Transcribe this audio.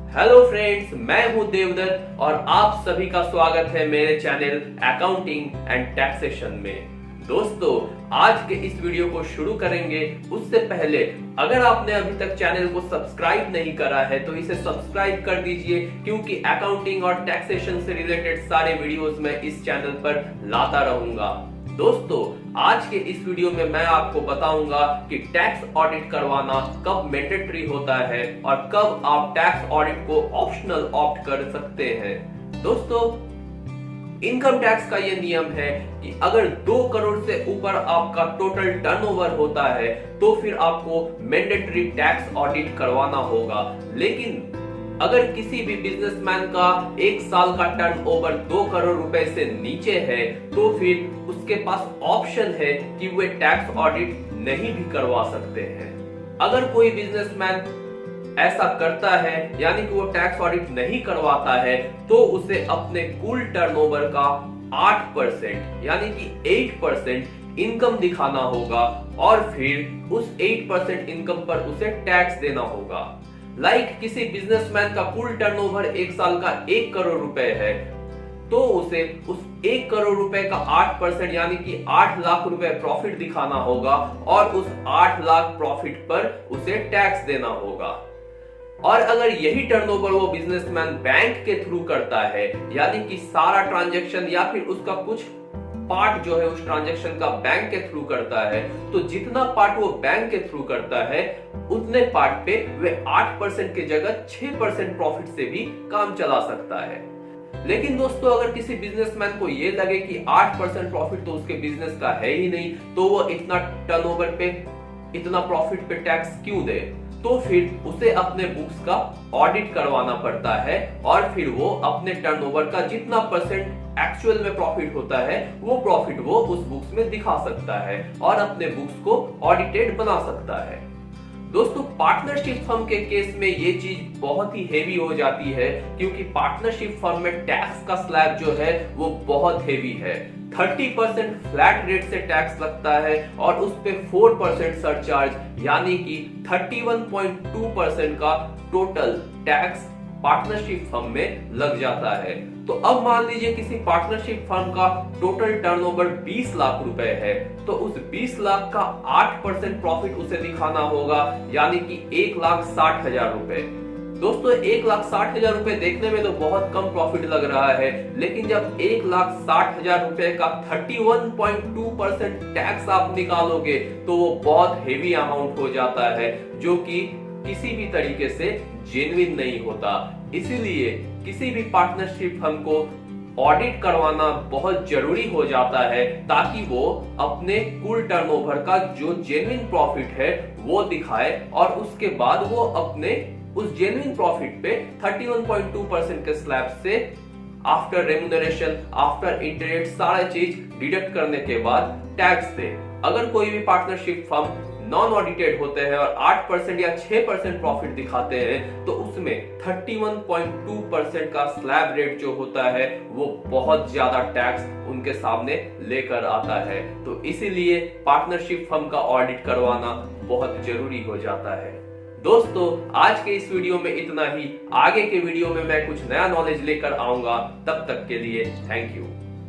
Hello friends, मैं हूं देवदत्त और आप सभी का स्वागत है मेरे चैनल अकाउंटिंग एंड टैक्सेशन में। दोस्तों, आज के इस वीडियो को शुरू करेंगे उससे पहले अगर आपने अभी तक चैनल को सब्सक्राइब नहीं करा है तो इसे सब्सक्राइब कर दीजिए, क्योंकि अकाउंटिंग और टैक्सेशन से रिलेटेड सारे वीडियोस मैं इस चैनल पर लाता रहूंगा। दोस्तों, आज के इस वीडियो में मैं आपको बताऊंगा कि टैक्स ऑडिट करवाना कब मैंडेटरी होता है और कब आप टैक्स ऑडिट को ऑप्शनल ऑप्ट कर सकते हैं। दोस्तों, इनकम टैक्स का यह नियम है कि अगर 2 करोड़ से ऊपर आपका टोटल टर्नओवर होता है तो फिर आपको मैंडेटरी टैक्स ऑडिट करवाना होगा। लेकिन अगर किसी भी बिजनेसमैन का 1 साल का टर्नओवर 2 करोड़ रुपए से नीचे है तो फिर उसके पास ऑप्शन है कि वे टैक्स ऑडिट नहीं भी करवा सकते हैं। अगर कोई बिजनेसमैन ऐसा करता है यानी कि वो टैक्स ऑडिट नहीं करवाता है तो उसे अपने कुल टर्नओवर का 8% यानी कि 8% इनकम दिखाना होगा और फिर उस 8% इनकम पर उसे टैक्स देना होगा। किसी बिजनेसमैन का कुल टर्नओवर 1 साल का 1 करोड़ रुपए है तो उसे उस 1 करोड़ रुपए का 8% यानी कि 8 लाख रुपए प्रॉफिट दिखाना होगा और उस 8 लाख प्रॉफिट पर उसे टैक्स देना होगा। और अगर यही टर्नओवर वो बिजनेसमैन बैंक के थ्रू करता है यानी कि सारा ट्रांजैक्शन या फिर उसका कुछ पार्ट जो है उस ट्रांजैक्शन का बैंक के थ्रू करता है, तो जितना पार्ट वो बैंक के थ्रू करता है उतने पार्ट पे वे 8% की जगह 6% प्रॉफिट से भी काम चला सकता है। लेकिन दोस्तों, अगर किसी बिजनेसमैन को ये लगे कि 8% प्रॉफिट तो उसके बिजनेस का है ही नहीं तो वो इतना टर्नओवर पे इतना प्रॉफिट पे टैक्स क्यों दे, तो फिर उसे अपने बुक्स का ऑडिट करवाना पड़ता है और फिर वो अपने टर्नओवर का जितना परसेंट एक्चुअल में प्रॉफिट होता है वो प्रॉफिट वो उस बुक्स में दिखा सकता है और अपने बुक्स को ऑडिटेड बना सकता है। दोस्तों, पार्टनरशिप फर्म के केस में ये चीज बहुत ही हेवी हो जाती है, क्योंकि पार्टनरशिप फर्म में टैक्स का स्लैब जो है वो बहुत हेवी है। 30% फ्लैट रेट से टैक्स लगता है और उस पे 4% सरचार्ज यानी कि 31.2% का टोटल टैक्स पार्टनरशिप फर्म में लग जाता है। तो अब मान लीजिए किसी पार्टनरशिप फर्म का टोटल टर्नओवर 20 लाख रुपए है तो उस 20 लाख का 8% प्रॉफिट उसे दिखाना होगा यानी कि 1,60,000 रुपए। दोस्तों, 1,60,000 रुपए देखने में तो बहुत कम प्रॉफिट लग रहा है, लेकिन जब 1,60,000 रुपए का 31.2% टैक्स आप निकालोगे तो वो बहुत हेवी अमाउंट हो जाता है जो कि किसी भी तरीके से जेन्युइन नहीं होता। इसीलिए किसी भी पार्टनरशिप फर्म को ऑडिट करवाना बहुत जरूरी हो जाता है ताकि वो अपने कुल टर्नओवर का जो जेन्युइन प्रॉफिट है वो दिखाए और उसके बाद वो अपने उस जेन्युइन प्रॉफिट पे 31.2% के स्लैब से आफ्टर रेम्यूनरेशन आफ्टर इंटरेस्ट सारा चीज डिडक्ट करने के बाद टैक्स दे। अगर कोई भी पार्टनरशिप फर्म नॉन ऑडिटेड होते हैं और 8% या 6% प्रॉफिट दिखाते हैं तो उसमें 31.2% का स्लैब रेट जो होता है वो बहुत ज्यादा टैक्स उनके सामने लेकर आता है। तो इसीलिए पार्टनरशिप फर्म का ऑडिट करवाना बहुत जरूरी हो जाता है। दोस्तों, आज के इस वीडियो में इतना ही। आगे के वीडियो में मैं कुछ नया नॉलेज लेकर आऊंगा। तब तक के लिए थैंक यू।